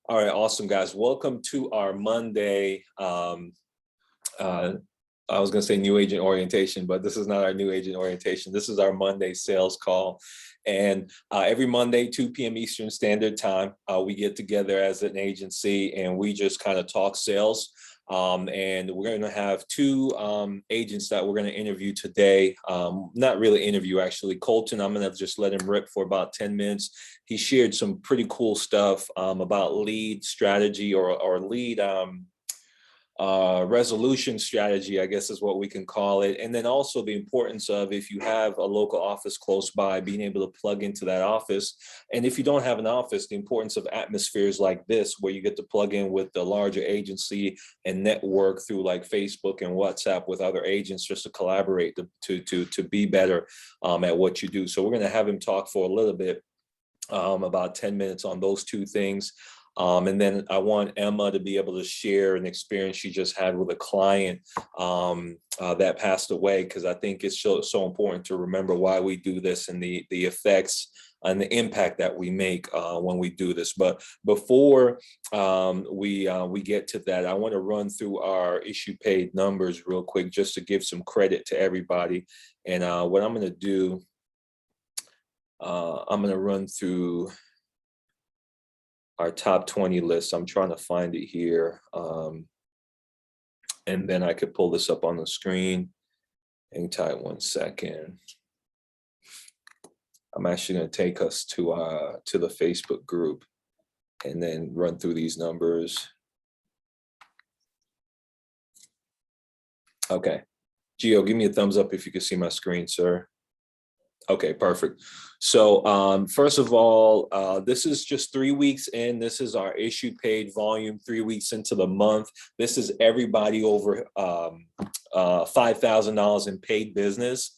All right, awesome, guys. Welcome to our Monday. I was going to say new agent orientation, but this is not our new agent orientation. This is our Monday sales call. And every Monday, 2 p.m. Eastern Standard Time, we get together as an agency and we just kind of talk sales. And we're going to have two agents that we're going to interview today. Not really interview, actually. Colton, I'm going to just let him rip for about 10 minutes. He shared some pretty cool stuff about lead strategy or lead resolution strategy, I guess is what we can call it. And then also the importance of, if you have a local office close by, being able to plug into that office. And if you don't have an office, the importance of atmospheres like this, where you get to plug in with the larger agency and network through like Facebook and WhatsApp with other agents, just to collaborate to be better at what you do. So we're going to have him talk for a little bit, about 10 minutes on those two things. And then I want Emma to be able to share an experience she just had with a client that passed away, because I think it's so important to remember why we do this and the effects and the impact that we make when we do this. But before we get to that, I want to run through our issue paid numbers real quick, just to give some credit to everybody. And what I'm going to do, I'm going to run through our top 20 list. I'm trying to find it here. And then I could pull this up on the screen. Hang tight 1 second. I'm actually going to take us to the Facebook group and then run through these numbers. Okay. Gio, give me a thumbs up if you can see my screen, sir. Okay, perfect. So first of all, this is just 3 weeks in. This is our issue paid volume, 3 weeks into the month. This is everybody over $5,000 in paid business.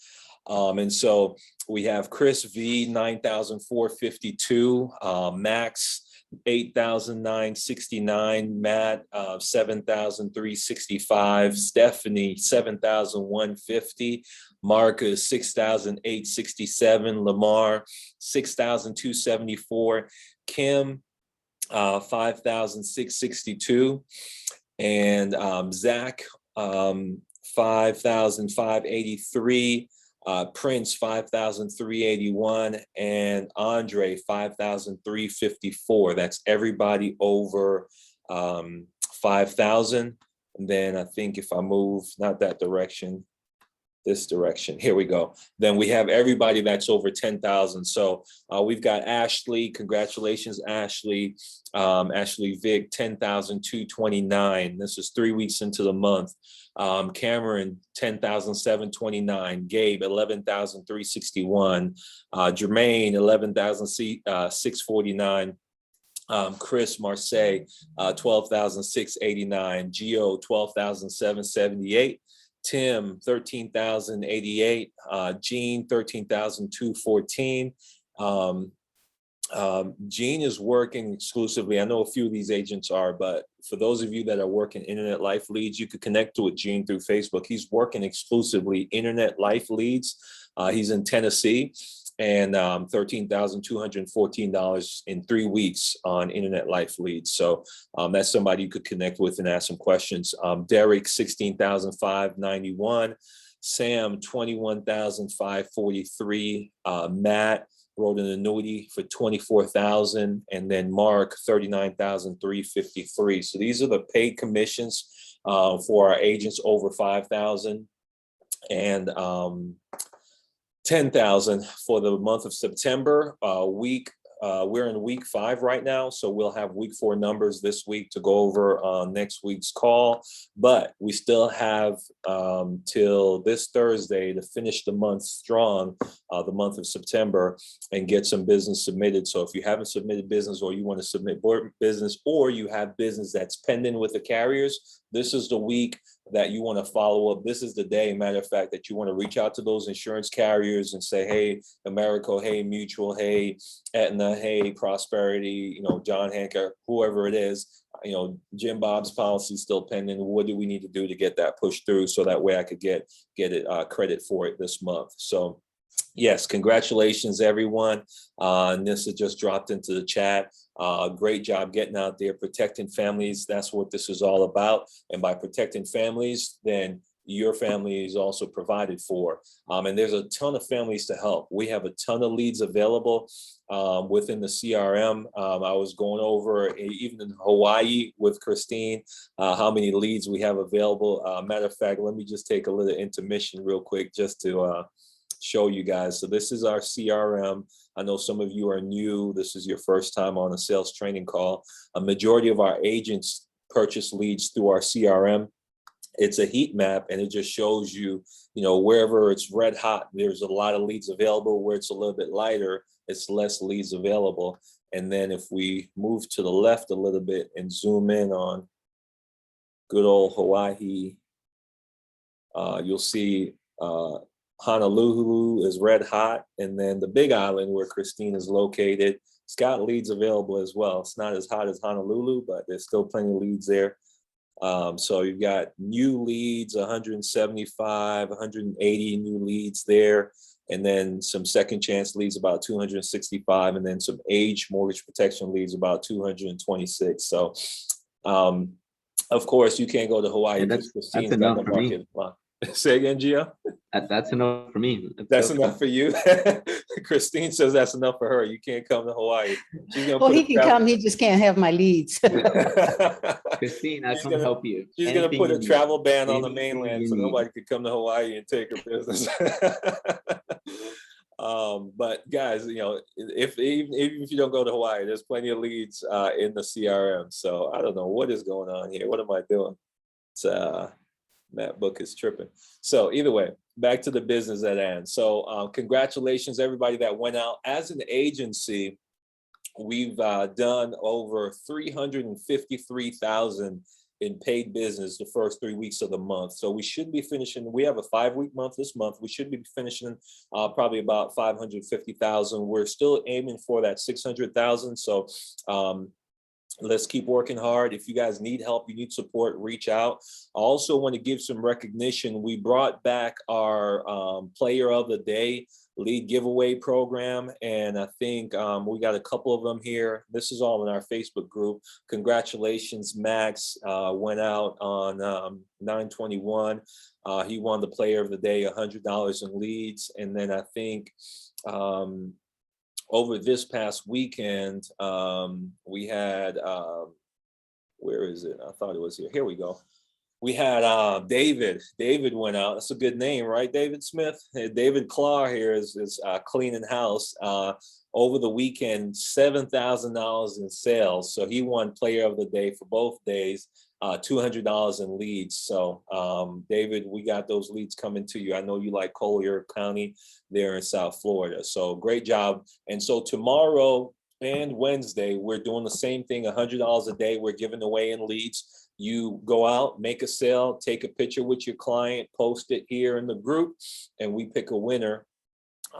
And so we have Chris V, 9,452, Max, 8,969, Matt, 7,365, Stephanie, 7,150, Marcus, 6,867, Lamar, 6,274, Kim, 5,662, and Zach, 5,583. Prince, 5,381, and Andre, 5,354. That's everybody over 5,000. And then I think if I move, not that direction, this direction, here we go. Then we have everybody that's over 10,000. So we've got Ashley, congratulations, Ashley. Ashley Vick, 10,229. This is 3 weeks into the month. Cameron, 10,729. Gabe, 11,361. Jermaine, 11,649. Chris Marseille, 12,689. Gio, 12,778. Tim, 13,088. Gene, 13,214. Gene is working exclusively. I know a few of these agents are, but for those of you that are working internet life leads, you could connect with Gene through Facebook. He's working exclusively internet life leads. He's in Tennessee, and $13,214 in 3 weeks on internet life leads. So that's somebody you could connect with and ask some questions. Derek, 16,591. Sam, 21,543. Matt wrote an annuity for 24,000, and then Mark, 39,353. So these are the paid commissions for our agents over 5,000, and 10,000 for the month of September. We're in week 5 right now, so we'll have week 4 numbers this week to go over on next week's call. But we still have till this Thursday to finish the month strong, the month of September, and get some business submitted. So if you haven't submitted business, or you want to submit business, or you have business that's pending with the carriers, this is the week that you want to follow up. This is the day, matter of fact, that you want to reach out to those insurance carriers and say, hey, Americo, hey, Mutual, hey, Aetna, hey, Prosperity, John Hancock, whoever it is, Jim Bob's policy still pending. What do we need to do to get that pushed through, so that way I could get it credit for it this month? So Yes, congratulations, everyone. Nissa just dropped into the chat. Great job getting out there, protecting families. That's what this is all about. And by protecting families, then your family is also provided for. And there's a ton of families to help. We have a ton of leads available within the CRM. I was going over, even in Hawaii with Christine, how many leads we have available. Matter of fact, let me just take a little intermission real quick just to show you guys. So this is our CRM. I know some of you are new. This is your first time on a sales training call. A majority of our agents purchase leads through our CRM. It's a heat map, and it just shows you, wherever it's red hot, there's a lot of leads available. Where it's a little bit lighter, it's less leads available. And then if we move to the left a little bit and zoom in on good old Hawaii, you'll see Honolulu is red hot, and then the Big Island where Christine is located, it's got leads available as well. It's not as hot as Honolulu, but there's still plenty of leads there. So you've got new leads, 175, 180 new leads there, and then some second chance leads, about 265, and then some age mortgage protection leads, about 226. So of course you can't go to Hawaii. Yeah, that's enough for me. Say again, Gio? That's enough for me. That's enough for you. Christine says that's enough for her. You can't come to Hawaii. Well, he can come. He just can't have my leads. Christine, I can help you. She's going to put a travel ban on the mainland so nobody could come to Hawaii and take her business. But guys, even if you don't go to Hawaii, there's plenty of leads in the CRM. So I don't know what is going on here. What am I doing? It's Matt Book is tripping. So either way, back to the business at hand. So congratulations, everybody that went out. As an agency, we've done over 353,000 in paid business the first 3 weeks of the month. So we should be finishing. We have a 5-week month this month. We should be finishing probably about 550,000. We're still aiming for that 600,000. So let's keep working hard. If you guys need help, you need support, reach out. I also want to give some recognition. We brought back our Player of the Day lead giveaway program, and I think we got a couple of them here. This is all in our Facebook group. Congratulations, Max went out on 9/21. He won the Player of the Day, $100 in leads, and then I think over this past weekend, we had, where is it? I thought it was here. Here we go. We had David. David went out. That's a good name, right? David Smith. David Claw here is cleaning house. Over the weekend, $7,000 in sales. So he won Player of the Day for both days. $200 in leads. So David, we got those leads coming to you. I know you like Collier County there in South Florida. So great job. And so tomorrow and Wednesday, we're doing the same thing, $100 a day. We're giving away in leads. You go out, make a sale, take a picture with your client, post it here in the group, and we pick a winner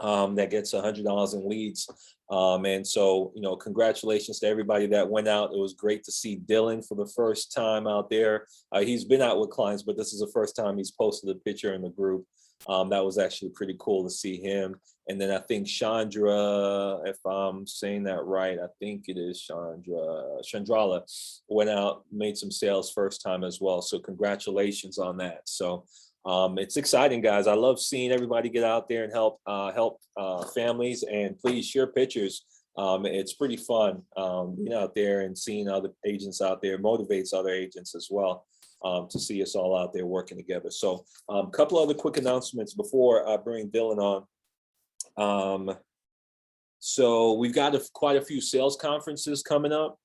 that gets $100 in leads. And so, congratulations to everybody that went out. It was great to see Dylan for the first time out there. He's been out with clients, but this is the first time he's posted a picture in the group. That was actually pretty cool to see him. And then I think Chandra, if I'm saying that right, I think it is Chandrala went out, made some sales first time as well. So congratulations on that. So it's exciting, guys. I love seeing everybody get out there and help families, and please share pictures. It's pretty fun being out there and seeing other agents out there, motivates other agents as well to see us all out there working together. So a couple other quick announcements before I bring Dylan on. So we've got quite a few sales conferences coming up.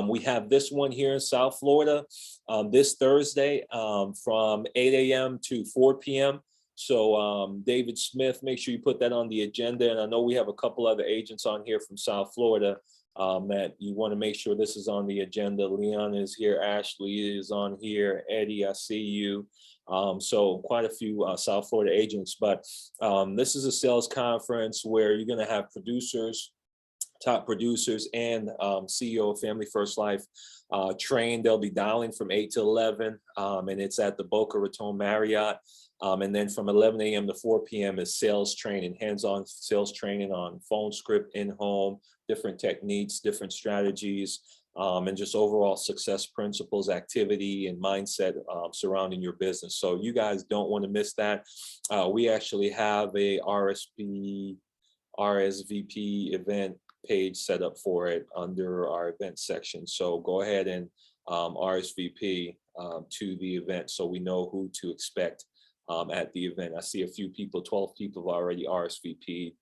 We have this one here in South Florida this Thursday from 8 a.m. to 4 p.m. So David Smith, make sure you put that on the agenda. And I know we have a couple other agents on here from South Florida that you want to make sure this is on the agenda. Leon is here. Ashley is on here. Eddie, I see you. So quite a few South Florida agents. But this is a sales conference where you're going to have producers, top producers, and CEO of Family First Life trained. They'll be dialing from 8 to 11, and it's at the Boca Raton Marriott. And then from 11 a.m. to 4 p.m. is sales training, hands-on sales training on phone script, in-home, different techniques, different strategies, and just overall success principles, activity, and mindset surrounding your business. So you guys don't want to miss that. We actually have a RSVP event page set up for it under our event section. So go ahead and RSVP to the event so we know who to expect at the event. I see a few people, 12 people have already RSVP'd.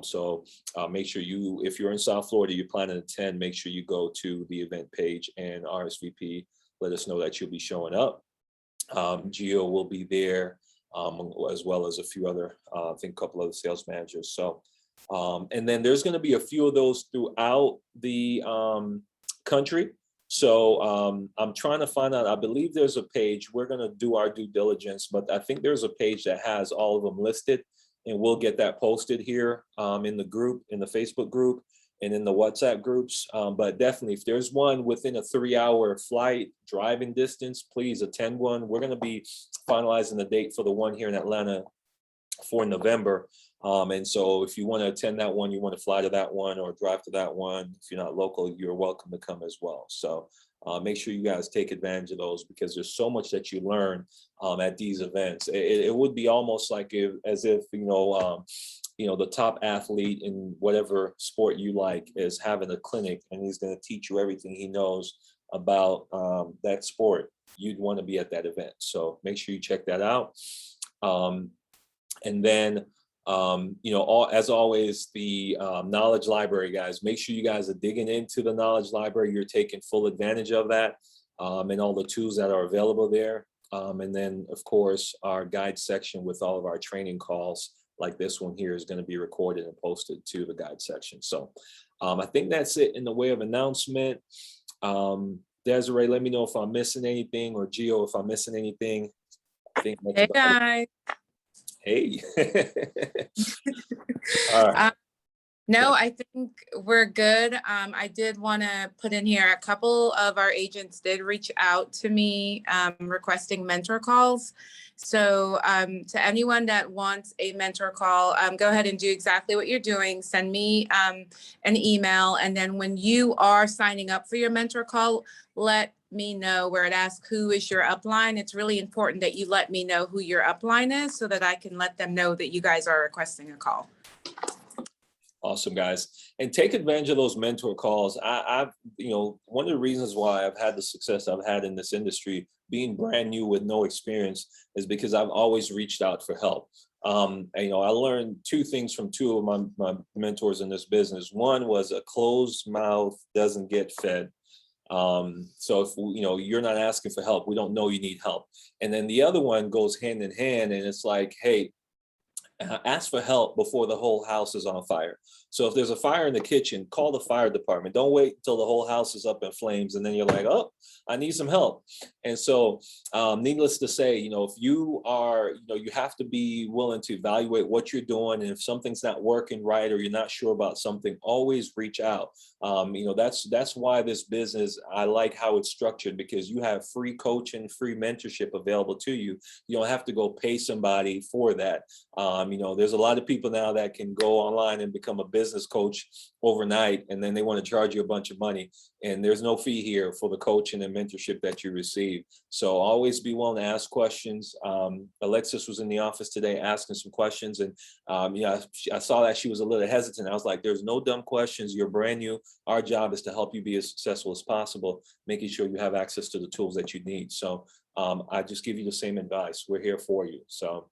So make sure you, if you're in South Florida, you plan to attend, make sure you go to the event page and RSVP. Let us know that you'll be showing up. Gio will be there, as well as a few other, I think a couple of sales managers. So, and then there's going to be a few of those throughout the country. So I'm trying to find out, I believe there's a page, we're going to do our due diligence, but I think there's a page that has all of them listed, and we'll get that posted here in the group, in the Facebook group and in the WhatsApp groups. But definitely, if there's one within a 3-hour flight driving distance, please attend one. We're going to be finalizing the date for the one here in Atlanta for November. And so if you want to attend that one, you want to fly to that one or drive to that one, if you're not local, you're welcome to come as well. So make sure you guys take advantage of those, because there's so much that you learn at these events. It would be almost like as if, the top athlete in whatever sport you like is having a clinic, and he's going to teach you everything he knows about that sport. You'd want to be at that event. So make sure you check that out. And then, as always, the knowledge library, guys, make sure you guys are digging into the knowledge library. You're taking full advantage of that and all the tools that are available there. And then, of course, our guide section with all of our training calls, like this one here, is going to be recorded and posted to the guide section. So I think that's it in the way of announcement. Desiree, let me know if I'm missing anything, or Gio, if I'm missing anything. I think that's hey guys. Hey. All right. No, I think we're good. I did want to put in here, a couple of our agents did reach out to me requesting mentor calls. So to anyone that wants a mentor call, go ahead and do exactly what you're doing. Send me an email. And then when you are signing up for your mentor call, let me know where it asks who is your upline. It's really important that you let me know who your upline is so that I can let them know that you guys are requesting a call. Awesome, guys. And take advantage of those mentor calls. I've, one of the reasons why I've had the success I've had in this industry, being brand new with no experience, is because I've always reached out for help. I learned two things from two of my mentors in this business. One was a closed mouth doesn't get fed. So if you're not asking for help, we don't know you need help. And then the other one goes hand in hand, and it's like, hey, ask for help before the whole house is on fire. So if there's a fire in the kitchen, call the fire department. Don't wait until the whole house is up in flames and then you're like, oh, I need some help. And so needless to say, if you are, you have to be willing to evaluate what you're doing. And if something's not working right, or you're not sure about something, always reach out. That's why this business, I like how it's structured, because you have free coaching, free mentorship available to you. You don't have to go pay somebody for that. There's a lot of people now that can go online and become a business coach overnight, and then they want to charge you a bunch of money. And there's no fee here for the coaching and mentorship that you receive. So always be willing to ask questions. Alexis was in the office today asking some questions, and I saw that she was a little hesitant. I was like, there's no dumb questions. You're brand new. Our job is to help you be as successful as possible, making sure you have access to the tools that you need. So I just give you the same advice. We're here for you. So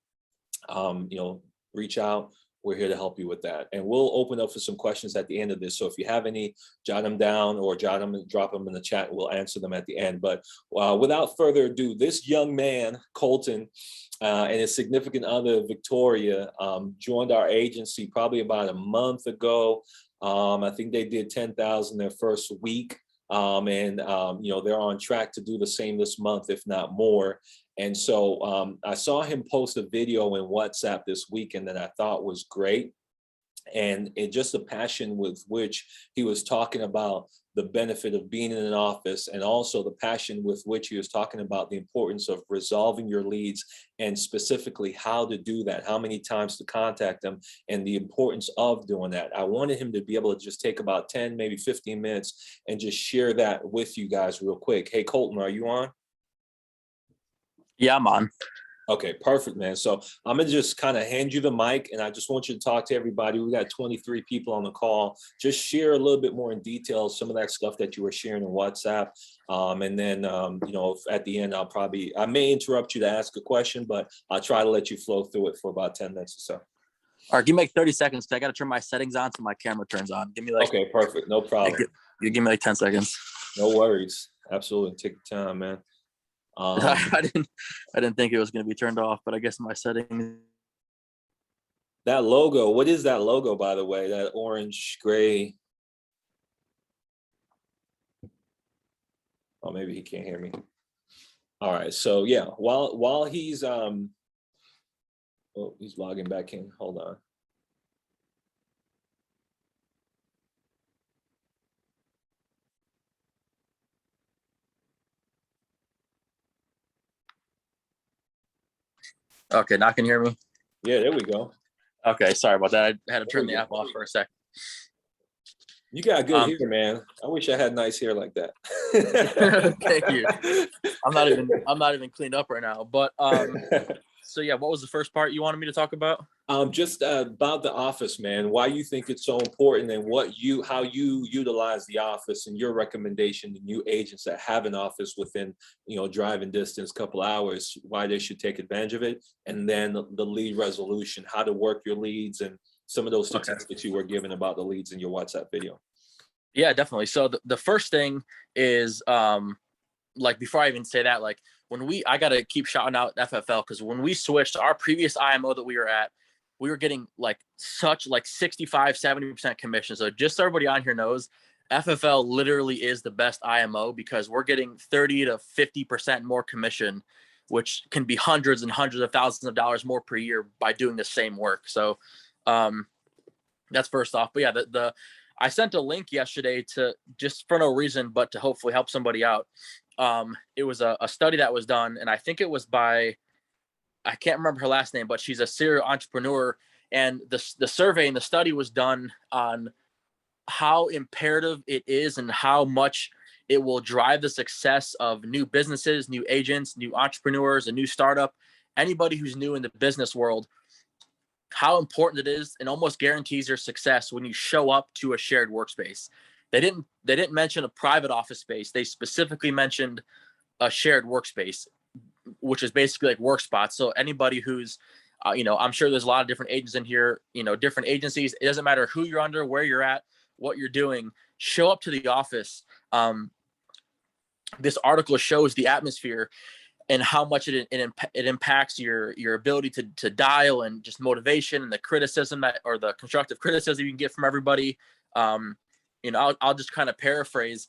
reach out. We're here to help you with that. And we'll open up for some questions at the end of this. So if you have any, jot them down or drop them in the chat. We'll answer them at the end. But without further ado, this young man, Colton, and his significant other, Victoria, joined our agency probably about a month ago. I think they did 10,000 their first week. And they're on track to do the same this month, if not more. And so I saw him post a video in WhatsApp this weekend that I thought was great. And just the passion with which he was talking about the benefit of being in an office, and also the passion with which he was talking about the importance of resolving your leads, and specifically how to do that, how many times to contact them, and the importance of doing that. I wanted him to be able to just take about 10, maybe 15 minutes and just share that with you guys real quick. Hey, Colton, are you on? Yeah, I'm on. Okay, perfect, man. So I'm gonna just kind of hand you the mic, and I just want you to talk to everybody. We got 23 people on the call. Just share a little bit more in detail some of that stuff that you were sharing in WhatsApp. And then, you know, at the end, I may interrupt you to ask a question, but I'll try to let you flow through it for about 10 minutes or so. All right, give me like 30 seconds. I got to turn my settings on so my camera turns on. Give me like. Okay, perfect. No problem. You give me like 10 seconds. No worries. Absolutely. Take your time, man. I didn't think it was going to be turned off, but I guess my settings. That logo, what is that logo, by the way? That orange gray. Oh, maybe he can't hear me. All right. So yeah, while he's he's logging back in. Hold on. Okay, now can you hear me? Yeah, there we go. Okay, sorry about that. I had to turn the app off for a sec. You got good hair, man. I wish I had nice hair like that. Thank you. I'm not even cleaned up right now. But so yeah, what was the first part you wanted me to talk about? Just about the office, man. Why you think it's so important, and how you utilize the office, and your recommendation to new agents that have an office within, you know, driving distance, couple hours, why they should take advantage of it, and then the lead resolution, how to work your leads, and some of those statistics you were given about the leads in your WhatsApp video. Yeah, definitely. So the first thing is, like, before I even say that, like, I got to keep shouting out FFL, because when we switched our previous IMO that we were at, we were getting like 65-70% commission. So just so everybody on here knows, FFL literally is the best IMO, because we're getting 30 to 50% more commission, which can be hundreds and hundreds of thousands of dollars more per year by doing the same work. So that's first off. But yeah, I sent a link yesterday to, just for no reason, but to hopefully help somebody out. It was a study that was done, and I think it was by, I can't remember her last name, but she's a serial entrepreneur. And the survey and the study was done on how imperative it is and how much it will drive the success of new businesses, new agents, new entrepreneurs, a new startup, anybody who's new in the business world, how important it is, and almost guarantees your success when you show up to a shared workspace. They didn't mention a private office space. They specifically mentioned a shared workspace, which is basically like work spots. So anybody who's, you know, I'm sure there's a lot of different agents in here, you know, different agencies. It doesn't matter who you're under, where you're at, what you're doing. Show up to the office. This article shows the atmosphere and how much it impacts your ability to dial, and just motivation, and the criticism or the constructive criticism you can get from everybody. You know, I'll just kind of paraphrase.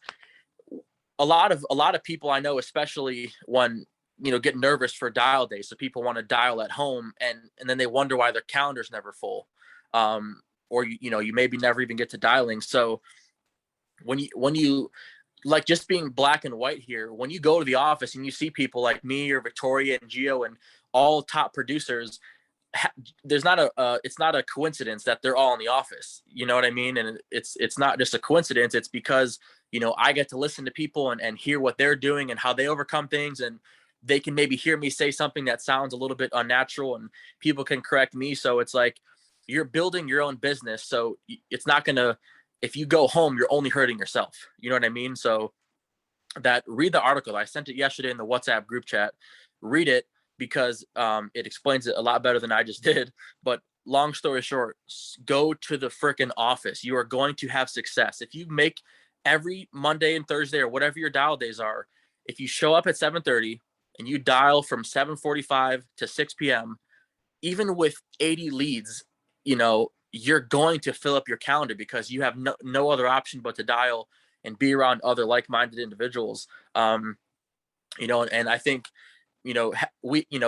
A lot of people I know, especially when, you know, get nervous for dial day. So people want to dial at home, and then they wonder why their calendar's never full. Or, you know, you maybe never even get to dialing. So when you like, just being black and white here, when you go to the office and you see people like me or Victoria and Gio and all top producers, it's not a coincidence that they're all in the office. You know what I mean? And it's not just a coincidence. It's because, you know, I get to listen to people and hear what they're doing and how they overcome things, and they can maybe hear me say something that sounds a little bit unnatural, and people can correct me. So it's like, you're building your own business. So it's not gonna, if you go home, you're only hurting yourself. You know what I mean? So read the article. I sent it yesterday in the WhatsApp group chat. Read it, because it explains it a lot better than I just did. But long story short, go to the frickin' office. You are going to have success. If you make every Monday and Thursday, or whatever your dial days are, if you show up at 7:30 and you dial from 7:45 to 6 p.m., even with 80 leads, you know, you're going to fill up your calendar, because you have no other option but to dial and be around other like-minded individuals. You know, and I think, you know,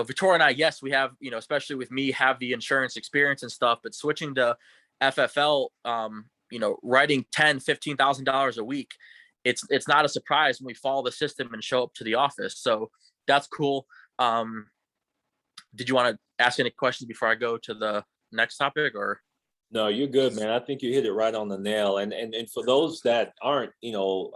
Victoria and I, yes, we have, you know, especially with me, have the insurance experience and stuff, but switching to FFL, writing $10,000-$15,000 a week, it's not a surprise when we follow the system and show up to the office. So that's cool. Did you want to ask any questions before I go to the next topic, or? No, you're good, man. I think you hit it right on the nail. And for those that aren't,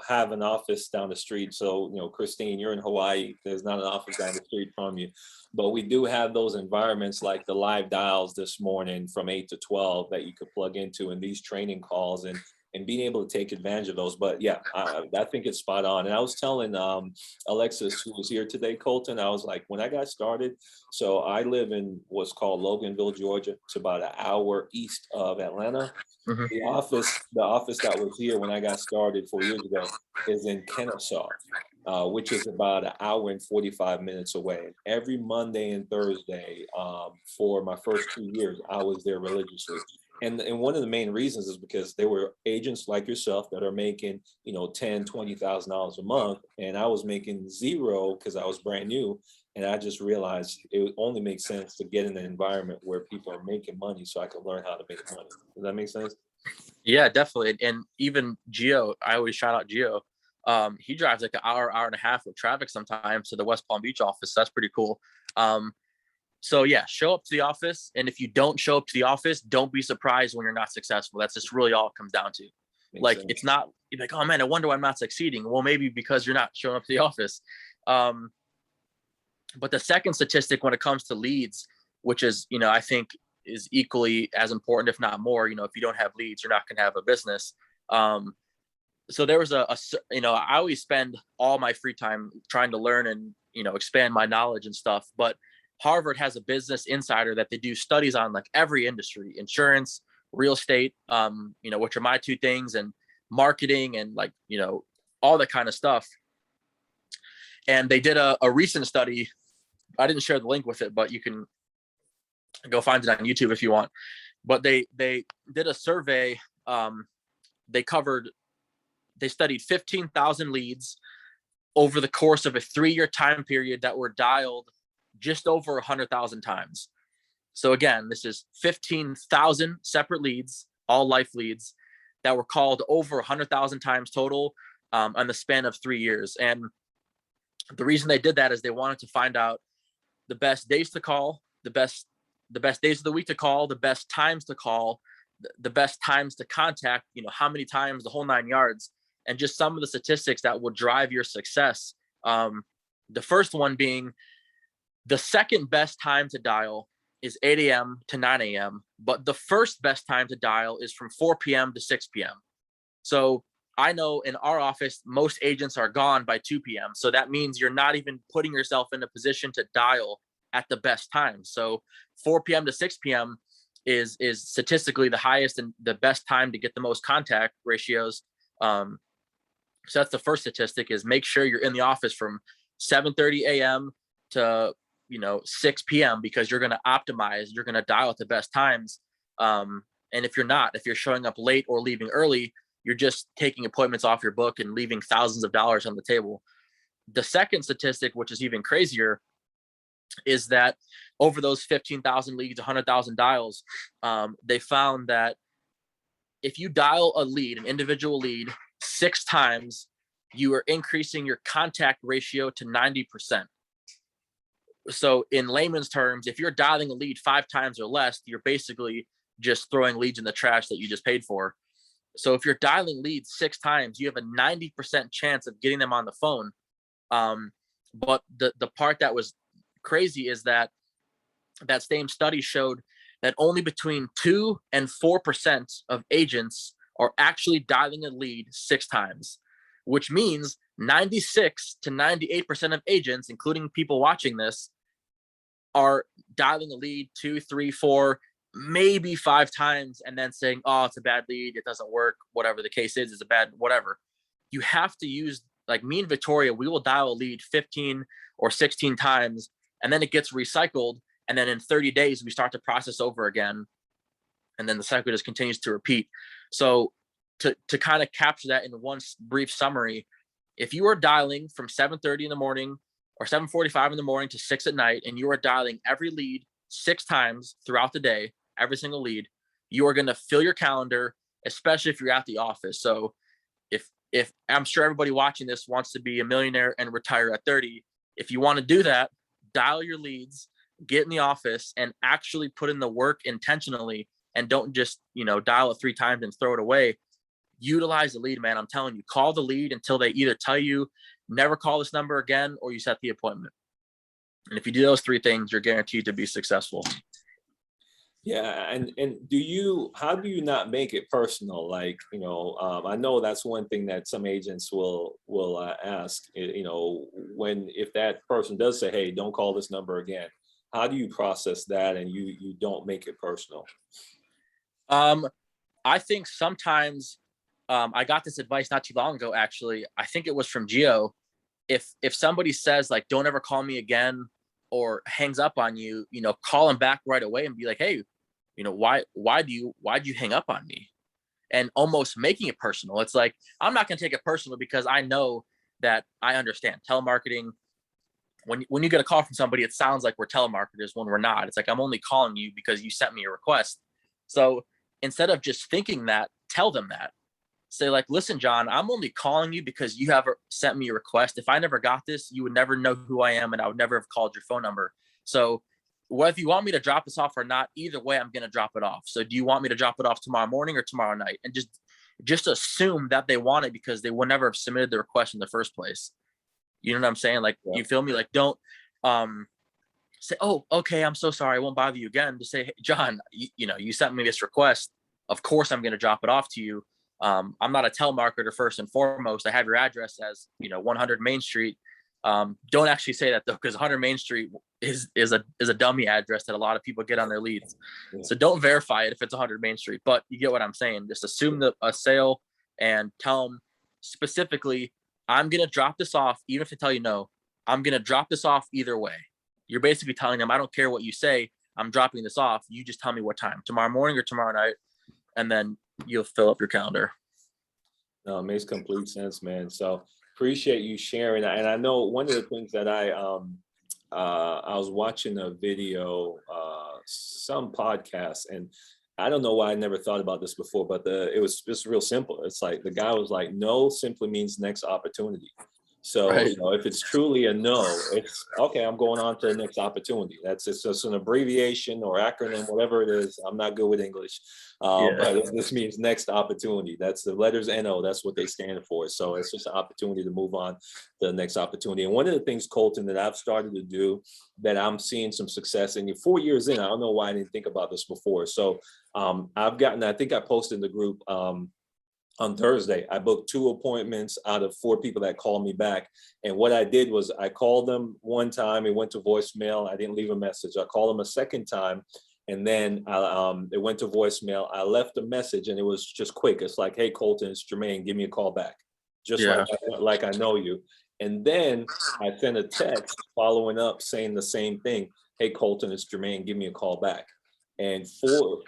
have an office down the street. So, Christine, you're in Hawaii. There's not an office down the street from you. But we do have those environments like the live dials this morning from 8 to 12 that you could plug into in these training calls and being able to take advantage of those. But yeah, I think it's spot on. And I was telling Alexis, who was here today, Colton, I was like, when I got started, so I live in what's called Loganville, Georgia. It's about an hour east of Atlanta. Mhm. The office that was here when I got started 4 years ago is in Kennesaw, which is about an hour and 45 minutes away. Every Monday and Thursday for my first 2 years, I was there religiously. And one of the main reasons is because there were agents like yourself that are making, $10,000, $20,000 a month. And I was making zero because I was brand new. And I just realized it would only make sense to get in an environment where people are making money so I could learn how to make money. Does that make sense? Yeah, definitely. And even Gio, I always shout out Gio. He drives like an hour and a half with traffic sometimes to the West Palm Beach office. That's pretty cool. So yeah, show up to the office. And if you don't show up to the office, don't be surprised when you're not successful. That's just really all it comes down to. Makes sense. It's not, you're like, oh man, I wonder why I'm not succeeding. Well, maybe because you're not showing up to the office. But the second statistic when it comes to leads, which is, I think is equally as important, if not more, if you don't have leads, you're not going to have a business. So there was I always spend all my free time trying to learn and, expand my knowledge and stuff. But Harvard has a Business Insider that they do studies on like every industry, insurance, real estate, which are my two things, and marketing and like, all that kind of stuff. And they did a recent study. I didn't share the link with it, but you can go find it on YouTube if you want. But they did a survey. They studied 15,000 leads over the course of a 3-year time period that were dialed just over 100,000 times. So again, this is 15,000 separate leads, all life leads, that were called over 100,000 times total on the span of 3 years. And the reason they did that is they wanted to find out the best days to call, the best days of the week to call, the best times to call, the best times to contact, how many times, the whole 9 yards, and just some of the statistics that will drive your success. The first one being the second best time to dial is 8 a.m. to 9 a.m. But the first best time to dial is from 4 p.m. to 6 p.m. So I know in our office, most agents are gone by 2 p.m. So that means you're not even putting yourself in a position to dial at the best time. So 4 p.m. to 6 p.m. is statistically the highest and the best time to get the most contact ratios. So that's the first statistic, is make sure you're in the office from 7:30 a.m. to 6 p.m. because you're going to optimize, you're going to dial at the best times. And if you're showing up late or leaving early, you're just taking appointments off your book and leaving thousands of dollars on the table. The second statistic, which is even crazier, is that over those 15,000 leads, 100,000 dials, they found that if you dial a lead, an individual lead, 6 times, you are increasing your contact ratio to 90%. So in layman's terms, if you're dialing a lead 5 times or less, you're basically just throwing leads in the trash that you just paid for. So if you're dialing leads 6 times, you have a 90% chance of getting them on the phone. But the part that was crazy is that same study showed that only between 2 and 4% of agents are actually dialing a lead 6 times, which means 96 to 98% of agents, including people watching this, are dialing a lead 2, 3, 4, maybe 5 times and then saying, oh, it's a bad lead, it doesn't work, whatever the case is, it's a bad whatever. You have to use, like me and Victoria, we will dial a lead 15 or 16 times and then it gets recycled. And then in 30 days, we start to process over again. And then the cycle just continues to repeat. So to kind of capture that in one brief summary, if you are dialing from 7:30 in the morning or 7:45 in the morning to 6 at night, and you are dialing every lead 6 times throughout the day, every single lead, you are going to fill your calendar, especially if you're at the office. So if I'm sure everybody watching this wants to be a millionaire and retire at 30, if you want to do that, dial your leads, get in the office and actually put in the work intentionally, and don't just, dial it 3 times and throw it away. Utilize the lead, man. I'm telling you, call the lead until they either tell you never call this number again, or you set the appointment. And if you do those 3 things, you're guaranteed to be successful. Yeah. And how do you not make it personal? Like, I know that's one thing that some agents will ask, if that person does say, hey, don't call this number again, how do you process that and you don't make it personal? I think sometimes, I got this advice not too long ago, actually. I think it was from Gio. If somebody says like, don't ever call me again, or hangs up on you, call them back right away and be like, hey, why'd you hang up on me? And almost making it personal. It's like, I'm not going to take it personal because I know that I understand telemarketing. When you get a call from somebody, it sounds like we're telemarketers when we're not. It's like, I'm only calling you because you sent me a request. So instead of just thinking that, tell them that. Say like, listen, John, I'm only calling you because you have sent me a request. If I never got this, you would never know who I am, and I would never have called your phone number. So whether you want me to drop this off or not, either way, I'm going to drop it off. So do you want me to drop it off tomorrow morning or tomorrow night? And just assume that they want it, because they would never have submitted the request in the first place. You know what I'm saying? Like, You feel me? Like, don't say, oh, okay, I'm so sorry, I won't bother you again. Just say, hey, John, you sent me this request. Of course, I'm going to drop it off to you. I'm not a telemarketer first and foremost. I have your address as 100 Main Street. Don't actually say that though, because 100 Main Street is a dummy address that a lot of people get on their leads. Yeah. So don't verify it if it's 100 Main Street. But you get what I'm saying. Just assume a sale and tell them specifically, I'm gonna drop this off, even if they tell you no. I'm gonna drop this off either way. You're basically telling them, I don't care what you say. I'm dropping this off. You just tell me what time, tomorrow morning or tomorrow night, and then you'll fill up your calendar. No, it makes complete sense, man. So appreciate you sharing. And I know one of the things that I was watching a video, some podcast, and I don't know why I never thought about this before, but it was just real simple. It's like the guy was like, no simply means next opportunity. So, right. If it's truly a no, it's okay, I'm going on to the next opportunity. It's just an abbreviation or acronym, whatever it is. I'm not good with English, but this means next opportunity. That's the letters NO. That's what they stand for. So it's just an opportunity to move on to the next opportunity. And one of the things, Colton, that I've started to do that I'm seeing some success in, 4 years in, I don't know why I didn't think about this before. So I think I posted in the group, on Thursday, I booked 2 appointments out of 4 people that called me back. And what I did was I called them one time, it went to voicemail. I didn't leave a message. I called them a second time, and then it went to voicemail. I left a message, and it was just quick. It's like, hey, Colton, it's Jermaine, give me a call back. Just like I know you. And then I sent a text following up saying the same thing. Hey, Colton, it's Jermaine, give me a call back. And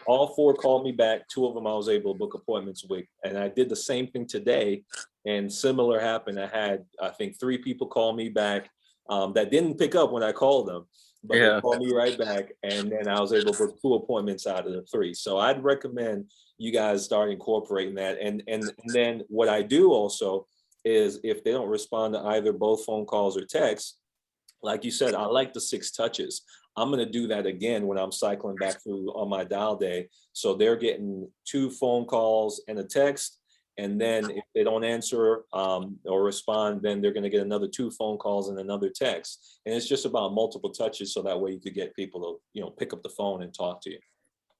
all 4 called me back. 2 of them I was able to book appointments with. And I did the same thing today, and similar happened. I had, I think, 3 people call me back that didn't pick up when I called them, but they called me right back. And then I was able to book 2 appointments out of the 3. So I'd recommend you guys start incorporating that. And then what I do also is, if they don't respond to either both phone calls or texts, like you said, I like the 6 touches. I'm going to do that again when I'm cycling back through on my dial day. So they're getting 2 phone calls and a text. And then if they don't answer or respond, then they're going to get another 2 phone calls and another text. And it's just about multiple touches. So that way you could get people to, pick up the phone and talk to you.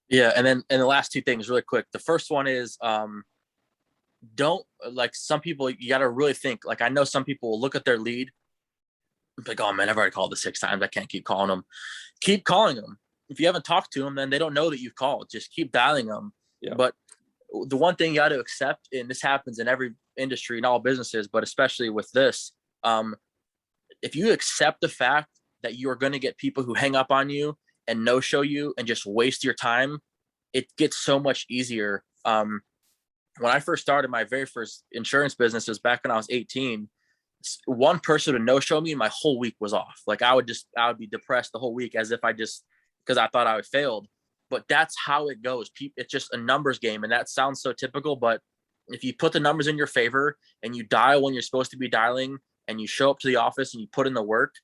Yeah. And the last 2 things really quick. The first one is, don't, like, some people, you got to really think, like, I know some people will look at their lead, like, oh man, I've already called this 6 times. I can't keep calling them. Keep calling them. If you haven't talked to them, then they don't know that you've called. Just keep dialing them. Yeah. But the one thing you got to accept, and this happens in every industry and all businesses, but especially with this, if you accept the fact that you are going to get people who hang up on you and no-show you and just waste your time, it gets so much easier. When I first started my very first insurance business, was back when I was 18. One person would no-show me and my whole week was off. Like I would be depressed the whole week, as if because I thought I had failed. but that's how it goes. It's just a numbers game, and that sounds so typical, but if you put the numbers in your favor and you dial when you're supposed to be dialing and you show up to the office and you put in the work,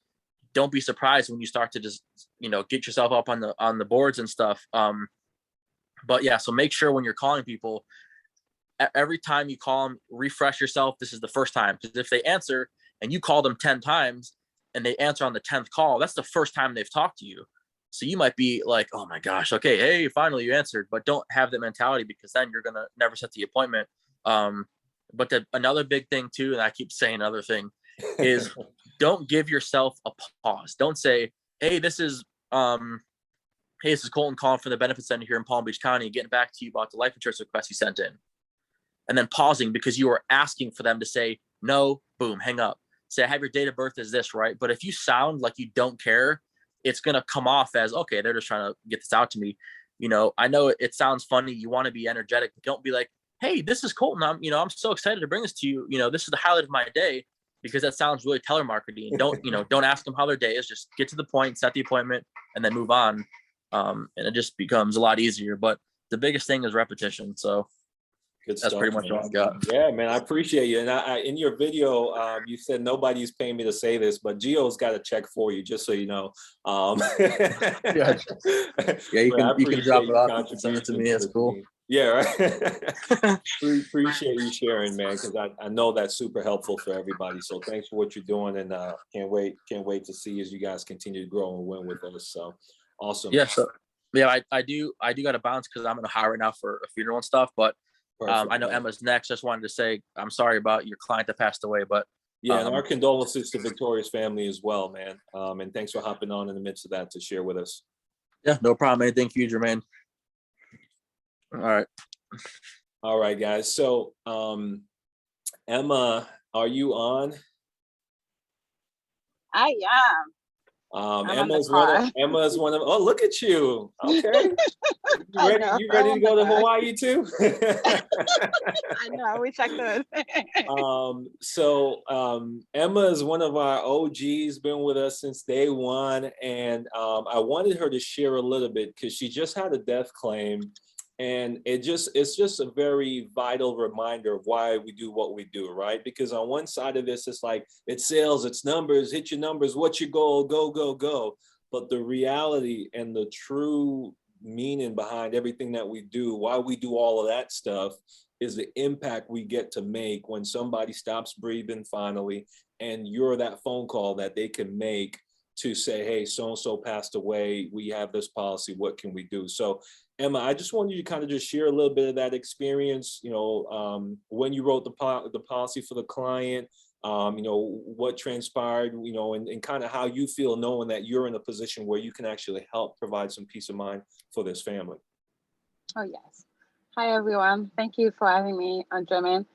don't be surprised when you start to just, get yourself up on the boards and stuff. But yeah, so make sure when you're calling people, every time you call them, refresh yourself. This is the first time, because if they answer and you call them 10 times and they answer on the 10th call, that's the first time they've talked to you. So you might be like, oh my gosh, okay, hey, finally you answered, but don't have that mentality, because then you're going to never set the appointment. But another big thing too, and I keep saying another thing, is don't give yourself a pause. Don't say, hey, this is Colton calling for the benefits center here in Palm Beach County, getting back to you about the life insurance request you sent in. And then pausing because you are asking for them to say no, boom, hang up. Say, I have your date of birth is this, right? But if you sound like you don't care, it's going to come off as, okay, they're just trying to get this out to me. I know it sounds funny. You want to be energetic, but don't be like, hey, this is Colton. I'm so excited to bring this to you. This is the highlight of my day, because that sounds really telemarketing. Don't ask them how their day is. Just get to the point, set the appointment, and then move on. And it just becomes a lot easier. But the biggest thing is repetition. So that's pretty much all I got. Yeah, man, I appreciate you. And I in your video, you said nobody's paying me to say this, but Gio's got a check for you, just so you know. Yeah, you can drop it off and send it to me. That's cool. Yeah, right. Appreciate you sharing, man, because I know that's super helpful for everybody. So thanks for what you're doing, and can't wait to see as you guys continue to grow and win with us. So awesome. Yeah, so yeah, I do got to bounce because I'm in a hire right now for a funeral and stuff, but I know Emma's next. Just wanted to say I'm sorry about your client that passed away, but yeah, and our condolences to Victoria's family as well, man. And thanks for hopping on in the midst of that to share with us. Yeah, no problem. Anything for you, Jermaine. All right, guys. So, Emma, are you on? I am. Emma's one of. Oh, look at you. Okay. You ready to go to Hawaii too? I know. I wish I could. Emma is one of our OGs, been with us since day one, and I wanted her to share a little bit because she just had a death claim. And it's just a very vital reminder of why we do what we do, right? Because on one side of this, it's like, it's sales, it's numbers, hit your numbers, what's your goal, go, go, go. But the reality and the true meaning behind everything that we do, why we do all of that stuff, is the impact we get to make when somebody stops breathing finally, and you're that phone call that they can make to say, hey, so-and-so passed away, we have this policy, what can we do? So Emma, I just want you to kind of just share a little bit of that experience, when you wrote the policy for the client, what transpired, and kind of how you feel knowing that you're in a position where you can actually help provide some peace of mind for this family. Oh, yes. Hi, everyone. Thank you for having me, Jermaine.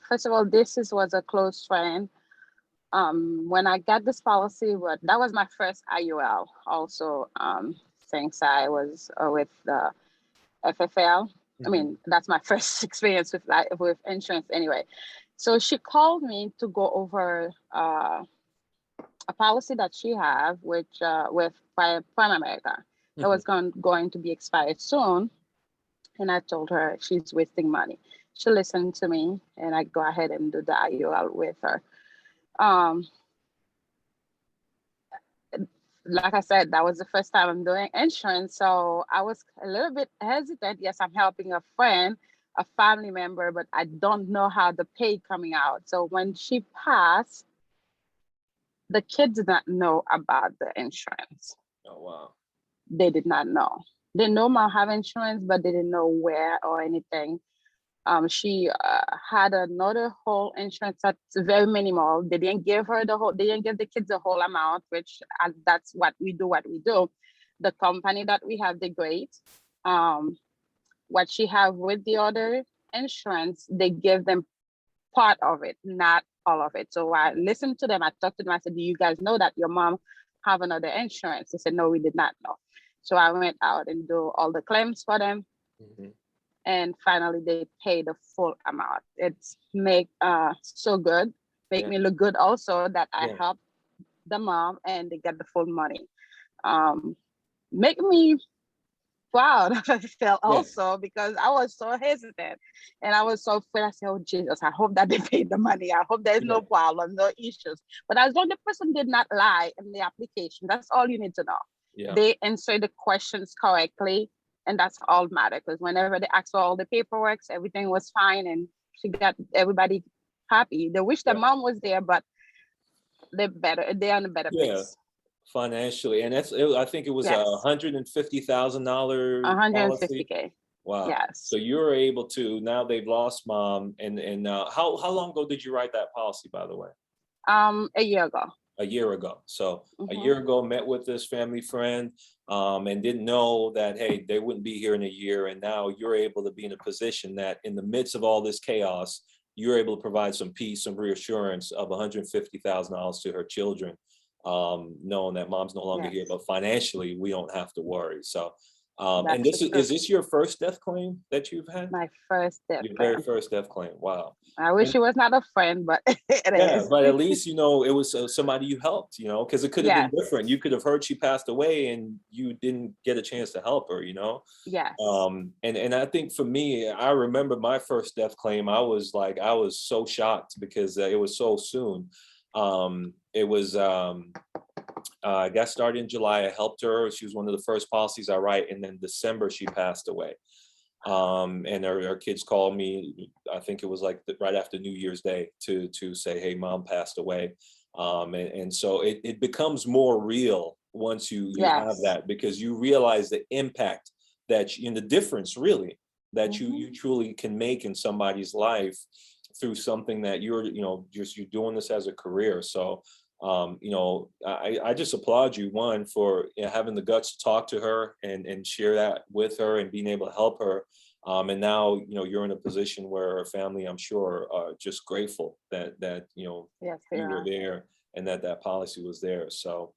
First of all, this was a close friend. When I got this policy, that was my first IUL also, since I was with the FFL. I mean, that's my first experience with insurance anyway. So she called me to go over a policy that she have, with Prime America. That was going to be expired soon. And I told her she's wasting money. She listened to me, and I go ahead and do the IUL with her. Like I said, that was the first time I'm doing insurance. So I was a little bit hesitant. Yes, I'm helping a friend, a family member, but I don't know how the pay coming out. So when she passed, the kids did not know about the insurance. Oh, wow. They did not know. They know Mom have insurance, but they didn't know where or anything. She had another whole insurance that's very minimal. They didn't give the kids the whole amount, which that's what we do. The company that we have, they're great. What she have with the other insurance, they give them part of it, not all of it. So I listened to them. I talked to them. I said, do you guys know that your mom have another insurance? They said, no, we did not know. So I went out and do all the claims for them. Mm-hmm. And finally, they pay the full amount. It's so good. Make me look good also that I helped the mom and they get the full money. make me proud of myself Yeah. also, because I was so hesitant and I was so afraid. I said, oh Jesus, I hope that they paid the money. I hope there's no problem, no issues. But as long as the person did not lie in the application, that's all you need to know. Yeah. They answer the questions correctly, and that's all matter, because whenever they asked for all the paperwork, everything was fine and she got everybody happy. They wish their mom was there, but they're in a better place. Financially, and I think it was a $150,000 policy. $150K. Wow. Yes. So you're able to, now they've lost mom, and how long ago did you write that policy, by the way? A year ago. A year ago. So a year ago, met with this family friend, and didn't know that, hey, they wouldn't be here in a year. And now you're able to be in a position that in the midst of all this chaos, you're able to provide some peace, some reassurance of $150,000 to her children, knowing that mom's no longer here, but financially we don't have to worry. So, and this is this your first death claim that you've had? My first death Your claim. very first death claim. Wow. I wish it was not a friend, but it is. But at least, it was somebody you helped, because it could have been different. You could have heard she passed away and you didn't get a chance to help her, Yes. And I think for me, I remember my first death claim. I was so shocked because it was so soon. It was, I got started in July. I helped her. She was one of the first policies I write. And then December, she passed away. And her kids called me, I think it was like right after New Year's Day to say, hey, mom passed away. And so it becomes more real once you have that, because you realize the impact the difference really that you truly can make in somebody's life through something that you're doing this as a career. So I just applaud you, one, for having the guts to talk to her and share that with her and being able to help her. And now, you're in a position where her family, I'm sure, are just grateful that you were there and that policy was there. So,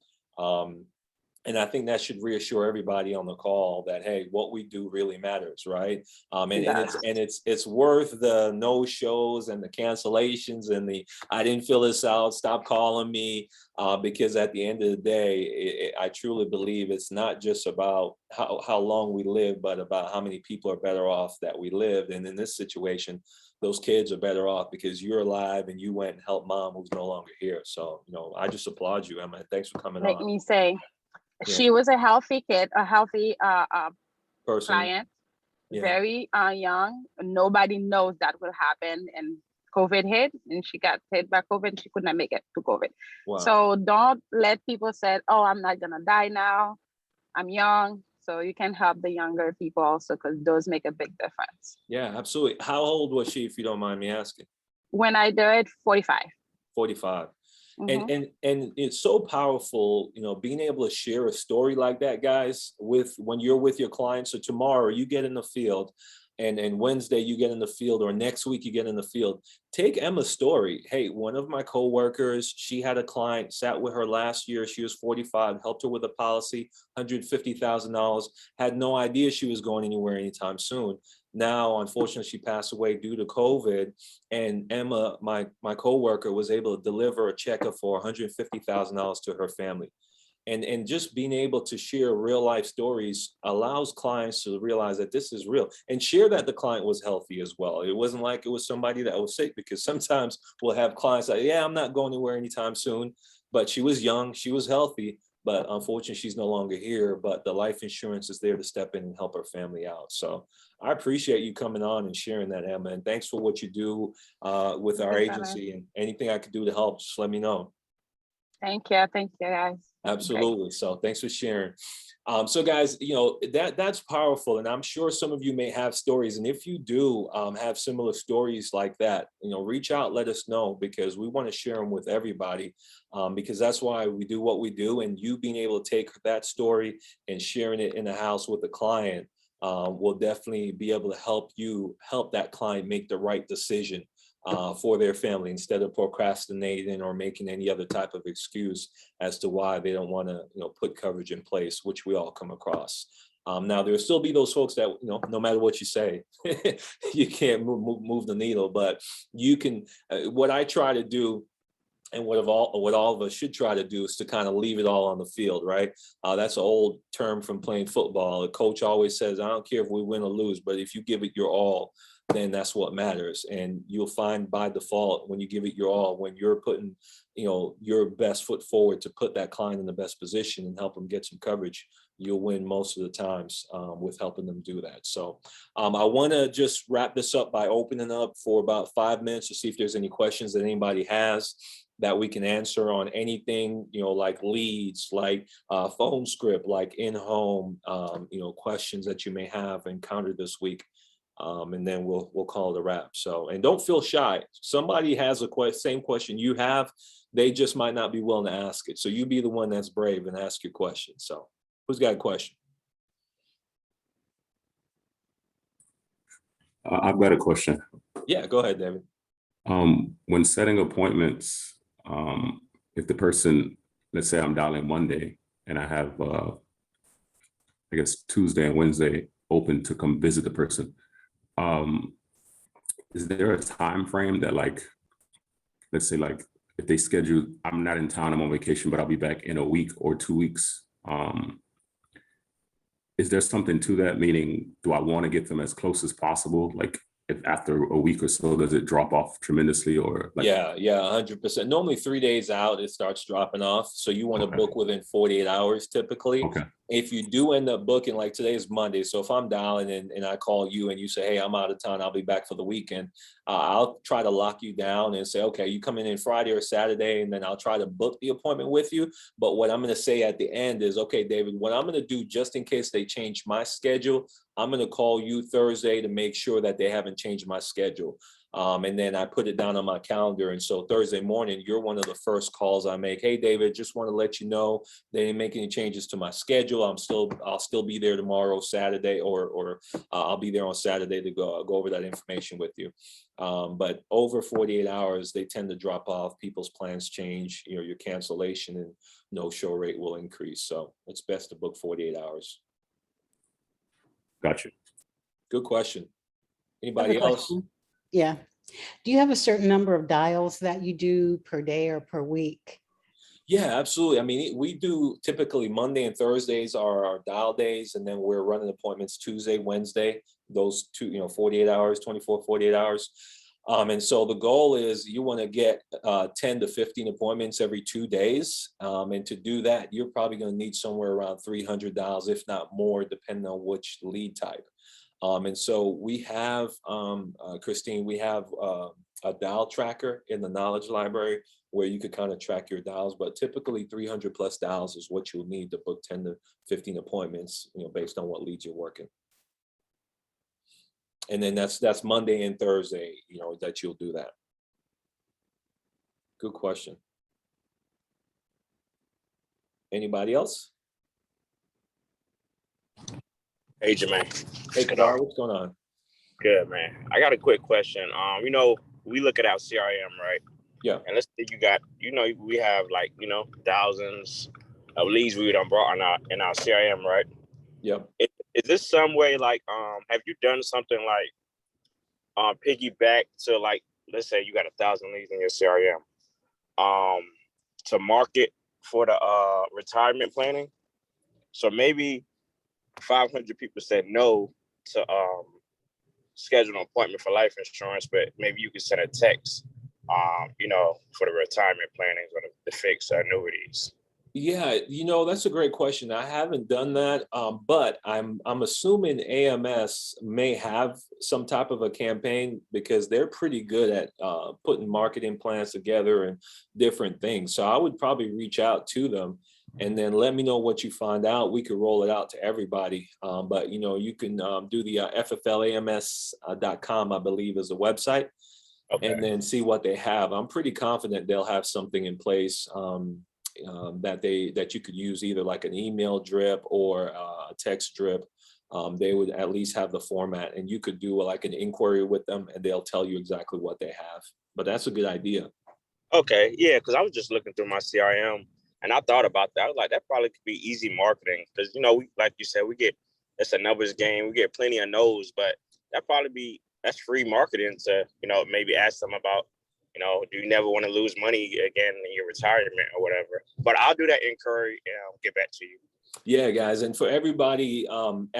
and I think that should reassure everybody on the call that, hey, what we do really matters, right? And it's worth the no shows and the cancellations and the I didn't fill this out, stop calling me, because at the end of the day, I truly believe it's not just about how long we live, but about how many people are better off that we lived. And in this situation, those kids are better off because you're alive and you went and helped mom who's no longer here. So, I just applaud you, Emma. Thanks for coming on. Let me say, she was a healthy kid, a healthy person, client, very young. Nobody knows that will happen. And COVID hit and she got hit by COVID and she could not make it to COVID. Wow. So don't let people say, oh, I'm not going to die now. I'm young. So you can help the younger people also, because those make a big difference. Yeah, absolutely. How old was she, if you don't mind me asking? When I did 45. 45. And it's so powerful, being able to share a story like that, guys, when you're with your clients. So tomorrow you get in the field and Wednesday you get in the field, or next week you get in the field. Take Emma's story. Hey, one of my coworkers, she had a client, sat with her last year. She was 45, helped her with a policy, $150,000, had no idea she was going anywhere anytime soon. Now, unfortunately, she passed away due to COVID, and Emma, my coworker, was able to deliver a check for $150,000 to her family. And just being able to share real life stories allows clients to realize that this is real, and share that the client was healthy as well. It wasn't like it was somebody that was sick, because sometimes we'll have clients like, yeah, I'm not going anywhere anytime soon, but she was young, she was healthy, but unfortunately she's no longer here, but the life insurance is there to step in and help her family out. So I appreciate you coming on and sharing that, Emma, and thanks for what you do with our agency, and anything I could do to help, just let me know. Thank you guys. Absolutely. Okay. So thanks for sharing. So guys, that's powerful, and I'm sure some of you may have stories, and if you do have similar stories like that, reach out, let us know, because we want to share them with everybody, because that's why we do what we do. And you being able to take that story and sharing it in the house with the client will definitely be able to help that client make the right decision for their family, instead of procrastinating or making any other type of excuse as to why they don't want to, put coverage in place, which we all come across. Now, there'll still be those folks that, no matter what you say, you can't move the needle, but you can. What I try to do And what all of us should try to do is to kind of leave it all on the field, right? That's an old term from playing football. The coach always says, I don't care if we win or lose, but if you give it your all, then that's what matters. And you'll find by default, when you give it your all, when you're putting, your best foot forward to put that client in the best position and help them get some coverage, you'll win most of the times with helping them do that. So I want to just wrap this up by opening up for about 5 minutes to see if there's any questions that anybody has that we can answer on anything, like leads, like phone script, like in-home, questions that you may have encountered this week. And then we'll call it a wrap. So, and don't feel shy. Somebody has same question you have, they just might not be willing to ask it. So you be the one that's brave and ask your question. So who's got a question? I've got a question. Yeah, go ahead, David. When setting appointments, if the person, let's say I'm dialing Monday and I have, I guess Tuesday and Wednesday open to come visit the person, is there a time frame that, like, let's say, like, if they schedule, I'm not in town, I'm on vacation, but I'll be back in a week or 2 weeks. Is there something to that? Meaning, do I want to get them as close as possible? Like, if after a week or so, does it drop off tremendously, or like? Yeah, 100%. Normally 3 days out, it starts dropping off. So you want to book within 48 hours typically. Okay. If you do end up booking, like today is Monday. So if I'm dialing and I call you and you say, hey, I'm out of town, I'll be back for the weekend. I'll try to lock you down and say, okay, you come in Friday or Saturday, and then I'll try to book the appointment with you. But what I'm going to say at the end is, okay, David, what I'm going to do, just in case they change my schedule, I'm going to call you Thursday to make sure that they haven't changed my schedule. And then I put it down on my calendar. And so Thursday morning, you're one of the first calls I make. Hey, David, just want to let you know they didn't make any changes to my schedule. I'll still be there tomorrow, Saturday, or I'll be there on Saturday to go over that information with you. But over 48 hours, they tend to drop off. People's plans change. Your cancellation and no-show rate will increase. So it's best to book 48 hours. Gotcha. Good question. Anybody else? Yeah. Do you have a certain number of dials that you do per day or per week? Yeah, absolutely. I mean, we do typically Monday and Thursdays are our dial days, and then we're running appointments Tuesday, Wednesday, those two, 48 hours, 24, 48 hours. And so the goal is you want to get 10 to 15 appointments every 2 days. And to do that, you're probably going to need somewhere around 300 dials, if not more, depending on which lead type. And so we have, Christine, we have a dial tracker in the knowledge library where you could kind of track your dials, but typically 300 plus dials is what you'll need to book 10 to 15 appointments, based on what leads you're working. And then that's Monday and Thursday, that you'll do that. Good question. Anybody else? Hey, Jermaine. Hey, Kadar, what's going on? Good, man. I got a quick question. We look at our CRM, right? Yeah. And let's say you got, we have like, thousands of leads we done brought in our CRM, right? Yep. Is this some way, like, have you done something like piggyback to, like, let's say you got 1,000 leads in your CRM, to market for the retirement planning? So maybe 500 people said no to schedule an appointment for life insurance, but maybe you could send a text, for the retirement planning or the fixed annuities. Yeah, that's a great question. I haven't done that, but I'm assuming AMS may have some type of a campaign because they're pretty good at putting marketing plans together and different things. So I would probably reach out to them and then let me know what you find out. We could roll it out to everybody. But you can do the FFLAMS.com, I believe, is the website. Okay. And then see what they have. I'm pretty confident they'll have something in place that you could use, either like an email drip or a text drip. They would at least have the format, and you could do like an inquiry with them and they'll tell you exactly what they have. But that's a good idea. Okay, yeah, because I was just looking through my CRM and I thought about that. I was like, that probably could be easy marketing because, we, like you said, it's a numbers game. We get plenty of no's, but that's free marketing to, maybe ask them about You know, do you never want to lose money again in your retirement or whatever? But I'll do that inquiry and I'll get back to you. Yeah, guys. And for everybody, fflams.com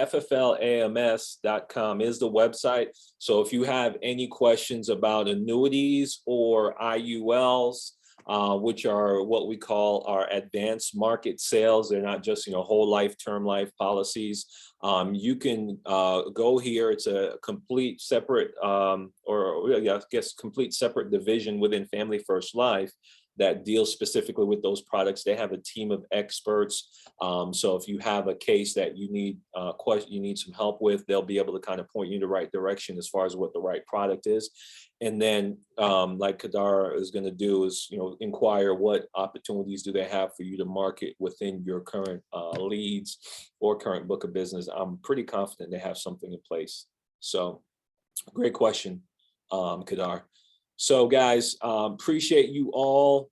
is the website. So if you have any questions about annuities or IULs, which are what we call our advanced market sales, they're not just, whole life, term life policies. You can go here. It's a complete separate, complete separate division within Family First Life that deals specifically with those products. They have a team of experts. So if you have a case that you need some help with, they'll be able to kind of point you in the right direction as far as what the right product is. And then like Kadar is going to do is, inquire what opportunities do they have for you to market within your current leads or current book of business. I'm pretty confident they have something in place. So great question, Kadar. So guys, appreciate you all.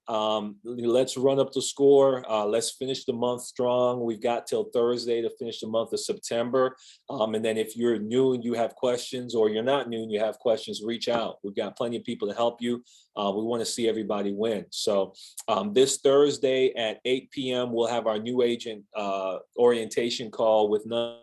Let's run up the score. Let's finish the month strong. We've got till Thursday to finish the month of September. And then if you're new and you have questions, or you're not new and you have questions, reach out. We've got plenty of people to help you. We want to see everybody win. So this Thursday at 8 p.m., we'll have our new agent orientation call with none